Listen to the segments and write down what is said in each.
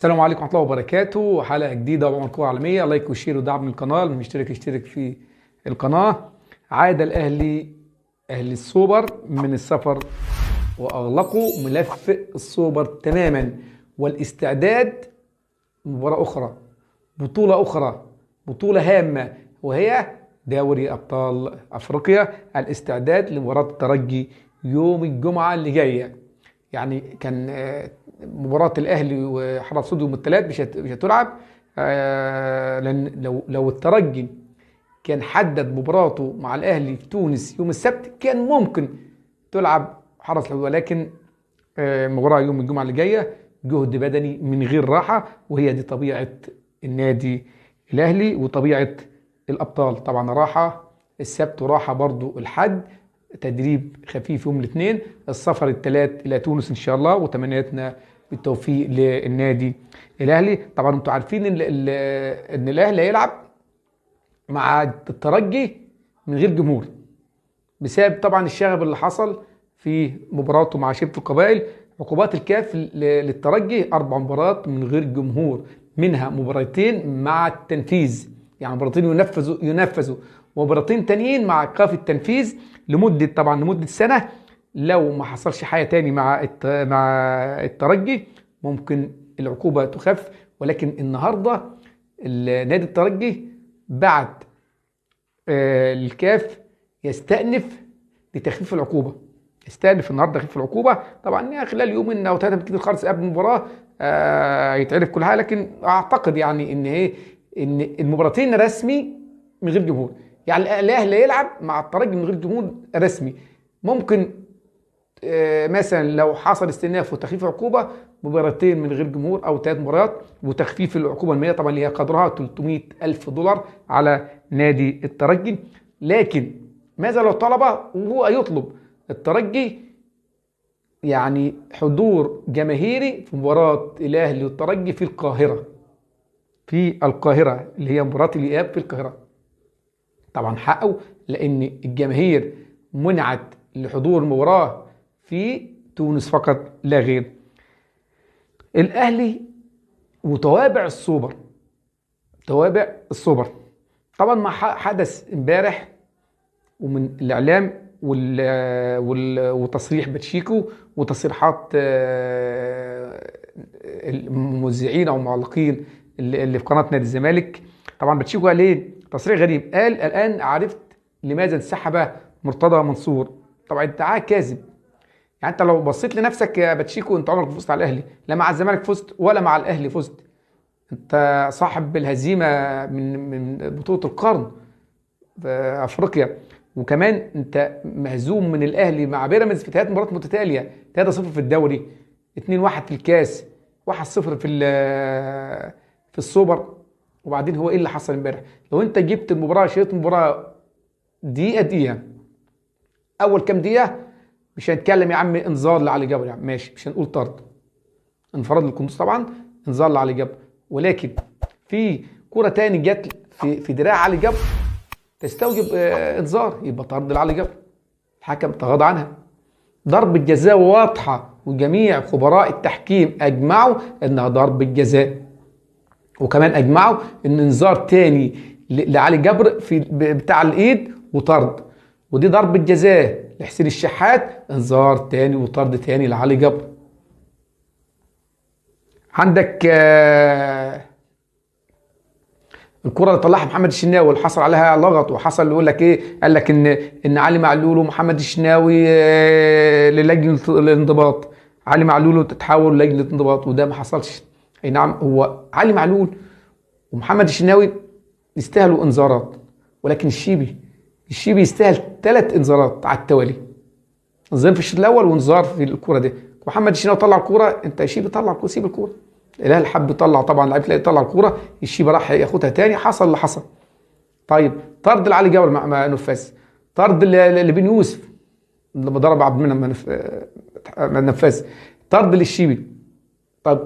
السلام عليكم ورحمة الله وبركاته. حلقة جديدة وعمر كورة عالمية. لايك وشير ودعم القناة، مشترك يشترك في القناة. عاد الأهلي أهلي السوبر من السفر وأغلقوا ملف السوبر تماما، والاستعداد مباراة أخرى، بطولة أخرى، بطولة هامة، وهي دوري أبطال أفريقيا. الاستعداد لمباراة الترجي يوم الجمعة اللي جاية. يعني كان مباراة الأهلي وحرس سود يوم الثلاث مش هتلعب، لأن لو الترجي كان حدد مباراته مع الأهلي في تونس يوم السبت كان ممكن تلعب حرس الحدود، ولكن مباراة يوم الجمعة اللي جاية جهد بدني من غير راحة، وهي دي طبيعة النادي الأهلي وطبيعة الأبطال. طبعا راحة السبت وراحة برضو الحد، تدريب خفيف يوم الاثنين، السفر الثلاث الى تونس ان شاء الله، وتمنياتنا بالتوفيق للنادي الاهلي. طبعا انتم عارفين ان الاهلي هيلعب مع الترجي من غير جمهور، بسبب طبعا الشغب اللي حصل في مباراته مع شبه القبائل. عقوبات الكاف للترجي 4 مباريات من غير جمهور، منها مباراتين مع التنفيذ، يعني مباراتين ينفذوا ومباراتين تانيين مع ايقاف التنفيذ لمده سنه. لو ما حصلش حاجه تاني مع الترجي ممكن العقوبه تخف، ولكن النهارده نادي الترجي بعت الكاف يستأنف لتخفيف العقوبه، يستأنف النهارده تخفيف العقوبه. طبعا خلال يومين او 3 بالكتير خالص قبل المباراه يتعرف كل حاجه، لكن اعتقد يعني ان المباراتين رسمي من غير جمهور. يعني الاهلي يلعب مع الترجي من غير جمهور رسمي. ممكن مثلا لو حصل استئناف وتخفيف عقوبه مباراتين من غير جمهور او 3 مباريات، وتخفيف العقوبه الماليه طبعا اللي هي قدرها $300,000 على نادي الترجي. لكن ماذا لو طلب وهو يطلب الترجي يعني حضور جماهيري في مباراه الاهلي والترجي في القاهره، اللي هي مباراه الاياب في القاهره؟ طبعا حقه، لان الجماهير منعت لحضور المباراه في تونس فقط لا غير. الاهلي وتوابع السوبر، طبعا ما حدث امبارح ومن الاعلام وتصريح باتشيكو وتصريحات المذيعين او المعلقين اللي في قناه نادي الزمالك. طبعا باتشيكو قال ايه؟ تصريح غريب، قال الان عرفت لماذا انسحب مرتضى منصور. طبعا ادعاء كاذب. يعني انت لو بصيت لنفسك يا باتشيكو، انت عمرك ما فزت على الاهلي، لا مع الزمالك فزت ولا مع الاهلي فزت. انت صاحب الهزيمه من بطوله القرن في افريقيا، وكمان انت مهزوم من الاهلي مع بيراميدز في 3 مباريات متتاليه، 3-0 في الدوري، 2-1 في الكاس، 1-0 في السوبر. وبعدين هو ايه اللي حصل امبارح؟ لو انت جبت المباراه شريط المباراه دقيقه، اول كام دقيقه مش هنتكلم يا عم انذار لعلي جبر، يعني ماشي، مش هنقول طرد، انفراد القندوس طبعا، انذار لعلي جبر، ولكن في كرة تاني جت في دراع علي جبر تستوجب انذار، يبقى طرد لعلي جبر، الحكم تغاضى عنها. ضربة جزاء واضحة وجميع خبراء التحكيم اجمعوا انها ضربة جزاء، وكمان اجمعوا ان انذار تاني لعلي جبر في بتاع الايد وطرد، ودي ضربة جزاء لحسين الشحات، انذار تاني وطرد تاني لعلي جبر. عندك الكرة اللي طلعها محمد الشناوي اللي حصل عليها لغط، وحصل يقول لك ايه، قال لك ان علي معلول ومحمد الشناوي للجنة الانضباط، علي معلول تتحول للجنة الانضباط، وده ما حصلش. اي نعم، هو علي معلول ومحمد الشناوي يستاهلوا انذارات، ولكن الشيبي يستاهل 3 انذارات على التوالي، انذار في الشوط الاول وانذار في الكوره دي. محمد الشناوي طلع الكوره، انت يا شيبي طلع الكوره، سيب الكوره. الاهلي حب يطلع، طبعا لعيب الاهلي طلع الكوره، الشيبي راح ياخدها تاني، حصل اللي حصل. طيب طرد لعلي جبر ما نفذ، طرد لبن يوسف لما ضرب عبد المنعم ما نفذ، طرد للشيبي. طيب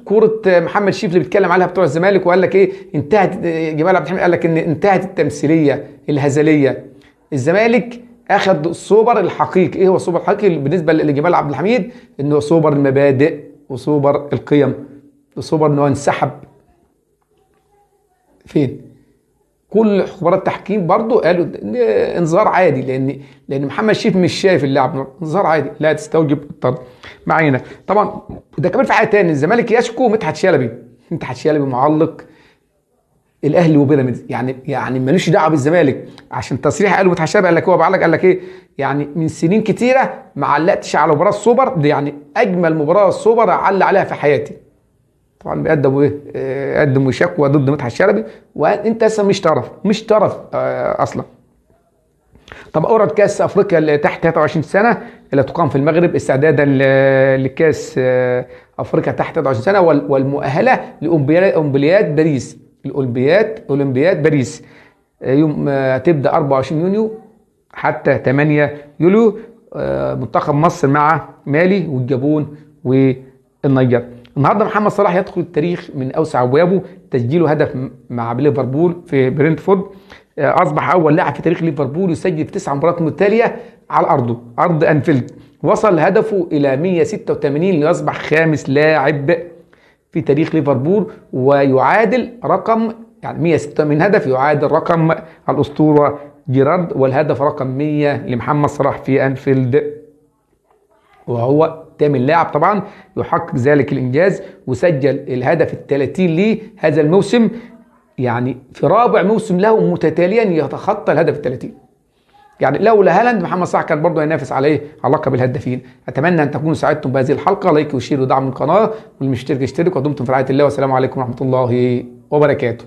كرة محمد الشيف اللي بيتكلم عليها بتوع الزمالك وقال لك ايه، انتهت، جمال عبد الحميد قال لك ان انتهت التمثيليه الهزليه. الزمالك اخذ السوبر الحقيقي. ايه هو السوبر الحقيقي بالنسبه لجمال عبد الحميد؟ انه سوبر المبادئ وسوبر القيم. لسوبر ان هو انسحب. فين؟ كل خبراء التحكيم برضو قالوا إن انذار عادي، لان محمد شريف مش شايف اللاعب، انذار عادي لا تستوجب الطرد. معانا طبعا ده كمان في حاجه تاني، الزمالك يشكو مدحت شلبي. مدحت شلبي معلق الاهلي وبيراميدز، يعني ملوش دعوه بالزمالك، عشان تصريح قاله مدحت شلبي، قال لك هو بعلق، قال لك ايه يعني من سنين كتيره ما علقتش على مباراه السوبر دي، يعني اجمل مباراه السوبر علق عليها في حياتي. طبعا بيقدموا ايه؟ قدموا شكوى ضد مدحت شلبي، وانت اصلا مش طرف اصلا. طب اورد كاس افريقيا اللي تحت 23 سنه اللي تقام في المغرب استعدادا لكاس افريقيا تحت 23 سنه والمؤهله لاولمبياد باريس. اولمبياد باريس يوم تبدا 24 يونيو حتى 8 يوليو. منتخب مصر مع مالي والجابون والنيجر. النهارده محمد صلاح يدخل التاريخ من اوسع ابوابه، تسجيله هدف مع ليفربول في برينتفورد. اصبح اول لاعب في تاريخ ليفربول يسجل في 9 مباريات متتاليه على ارض انفيلد. وصل هدفه الى 186 ليصبح خامس لاعب في تاريخ ليفربول، ويعادل رقم يعني 186 هدف يعادل رقم الاسطوره جيرارد، والهدف رقم 100 لمحمد صلاح في انفيلد، وهو تامن لاعب طبعا يحقق ذلك الانجاز، وسجل الهدف ال30 ليه هذا الموسم، يعني في رابع موسم له متتاليا يتخطى الهدف ال30. يعني لولا هالاند محمد صلاح كان برضه هينافس عليه على لقب الهدافين. اتمنى ان تكونوا سعدتم بهذه الحلقه، لايك وشير ودعم القناه، واللي مش مشترك يشترك، ودمتم في رعايه الله، والسلام عليكم ورحمه الله وبركاته.